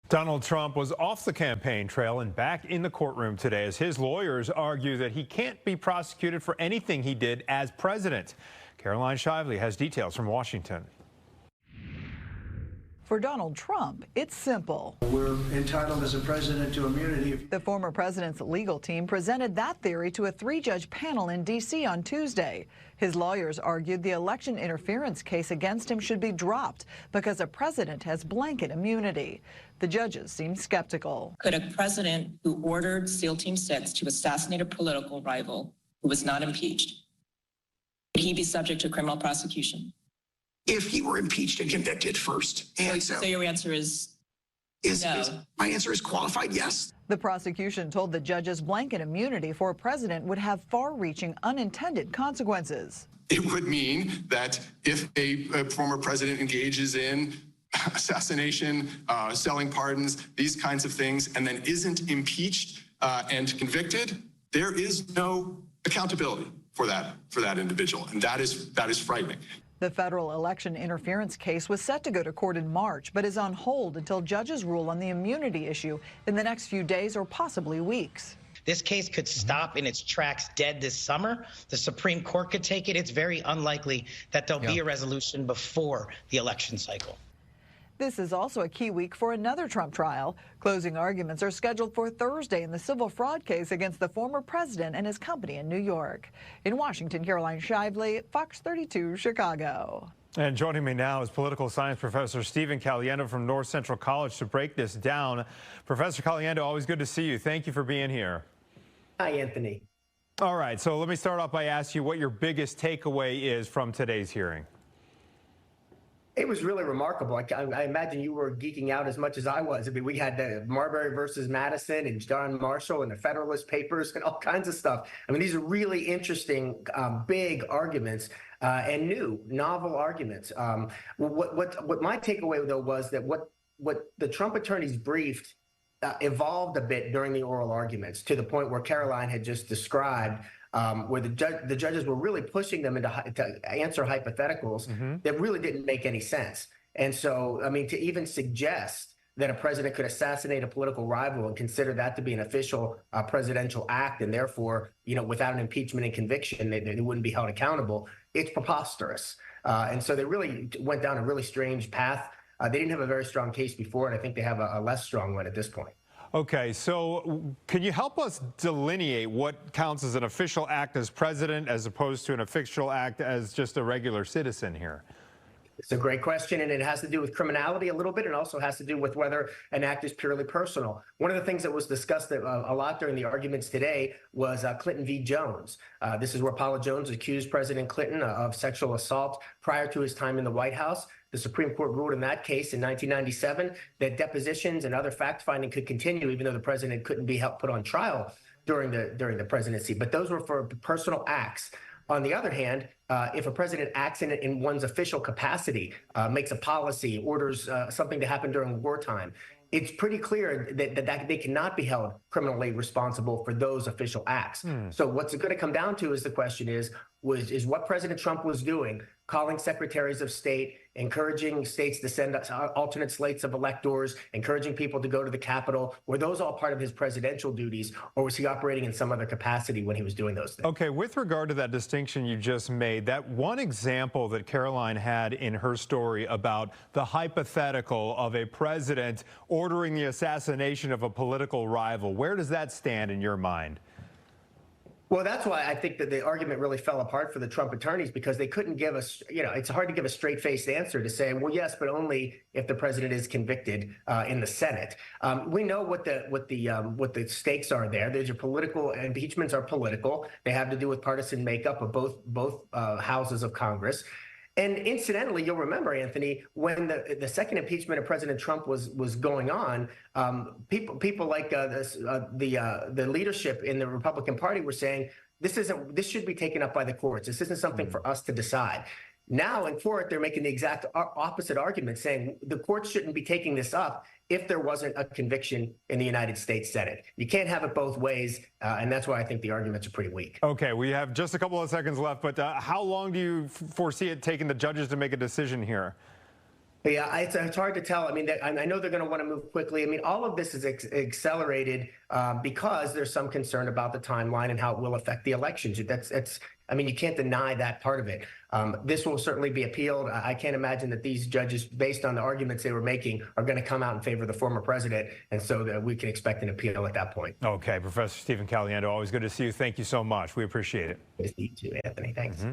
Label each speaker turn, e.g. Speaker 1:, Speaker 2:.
Speaker 1: Donald Trump was off the campaign trail and back in the courtroom today as his lawyers argue that he can't be prosecuted for anything he did as president. Caroline Shively has details from Washington.
Speaker 2: For Donald Trump, it's simple.
Speaker 3: We're entitled as a president to immunity.
Speaker 2: The former president's legal team presented that theory to a three-judge panel in D.C. on Tuesday. His lawyers argued the election interference case against him should be dropped because a president has blanket immunity. The judges seemed skeptical.
Speaker 4: Could a president who ordered SEAL Team 6 to assassinate a political rival who was not impeached, would he be subject to criminal prosecution?
Speaker 5: If he were impeached and convicted first. And
Speaker 4: so your answer is no.
Speaker 5: My answer is qualified yes.
Speaker 2: The prosecution told the judges blanket immunity for a president would have far-reaching unintended consequences.
Speaker 6: It would mean that if a former president engages in assassination, selling pardons, these kinds of things, and then isn't impeached and convicted, there is no accountability for that individual, and that is frightening.
Speaker 2: The federal election interference case was set to go to court in March, but is on hold until judges rule on the immunity issue in the next few days or possibly weeks.
Speaker 7: This case could stop in its tracks dead this summer. The Supreme Court could take it. It's very unlikely that there'll be a resolution before the election cycle.
Speaker 2: This is also a key week for another Trump trial. Closing arguments are scheduled for Thursday in the civil fraud case against the former president and his company in New York. In Washington, Caroline Shively, Fox 32, Chicago.
Speaker 1: And joining me now is political science professor Stephen Caliendo from North Central College to break this down. Professor Caliendo, always good to see you. Thank you for being here.
Speaker 8: Hi, Anthony.
Speaker 1: All right, so let me start off by asking you what your biggest takeaway is from today's hearing.
Speaker 8: It was really remarkable. I imagine you were geeking out as much as I was. I mean, we had the Marbury versus Madison and John Marshall and the Federalist Papers and all kinds of stuff. I mean, these are really interesting, big arguments and new, novel arguments. What my takeaway, though, was that what the Trump attorneys briefed evolved a bit during the oral arguments to the point where Caroline had just described, where the judges were really pushing them to answer hypotheticals that really didn't make any sense. And so, I mean, to even suggest that a president could assassinate a political rival and consider that to be an official presidential act, and therefore, without an impeachment and conviction, they wouldn't be held accountable, it's preposterous. And so they really went down a really strange path. They didn't have a very strong case before, and I think they have a less strong one at this point.
Speaker 1: Okay, so can you help us delineate what counts as an official act as president as opposed to an official act as just a regular citizen here?
Speaker 8: It's a great question, and it has to do with criminality a little bit, and also has to do with whether an act is purely personal. One of the things that was discussed a lot during the arguments today was Clinton v. Jones. This is where Paula Jones accused President Clinton of sexual assault prior to his time in the White House. The Supreme Court ruled in that case in 1997 that depositions and other fact-finding could continue even though the president couldn't be put on trial during the presidency. But those were for personal acts. On the other hand, if a president acts in one's official capacity, makes a policy, orders something to happen during wartime, it's pretty clear that they cannot be held criminally responsible for those official acts. So what's going to come down to is the question is what President Trump was doing, calling secretaries of state, encouraging states to send alternate slates of electors, encouraging people to go to the Capitol. Were those all part of his presidential duties, or was he operating in some other capacity when he was doing those things?
Speaker 1: Okay, with regard to that distinction you just made, that one example that Caroline had in her story about the hypothetical of a president ordering the assassination of a political rival, where does that stand in your mind?
Speaker 8: Well, that's why I think that the argument really fell apart for the Trump attorneys, because they couldn't give us, it's hard to give a straight-faced answer to say, well, yes, but only if the president is convicted in the Senate. We know what the stakes are there. There's your political impeachments are political. They have to do with partisan makeup of both houses of Congress. And incidentally, you'll remember, Anthony, when the second impeachment of President Trump was going on, people like the leadership in the Republican Party were saying this should be taken up by the courts. This isn't something for us to decide. Now in court, they're making the exact opposite argument, saying the courts shouldn't be taking this up if there wasn't a conviction in the United States Senate. You can't have it both ways, and that's why I think the arguments are pretty weak.
Speaker 1: Okay, we have just a couple of seconds left, but how long do you foresee it taking the judges to make a decision here?
Speaker 8: Yeah, it's hard to tell. I mean, I know they're going to want to move quickly. I mean, all of this is accelerated because there's some concern about the timeline and how it will affect the elections. I mean, you can't deny that part of it. This will certainly be appealed. I can't imagine that these judges, based on the arguments they were making, are going to come out in favor of the former president, and so that we can expect an appeal at that point.
Speaker 1: Okay, Professor Stephen Caliendo, always good to see you. Thank you so much. We appreciate it.
Speaker 8: Good to see you too, Anthony. Thanks.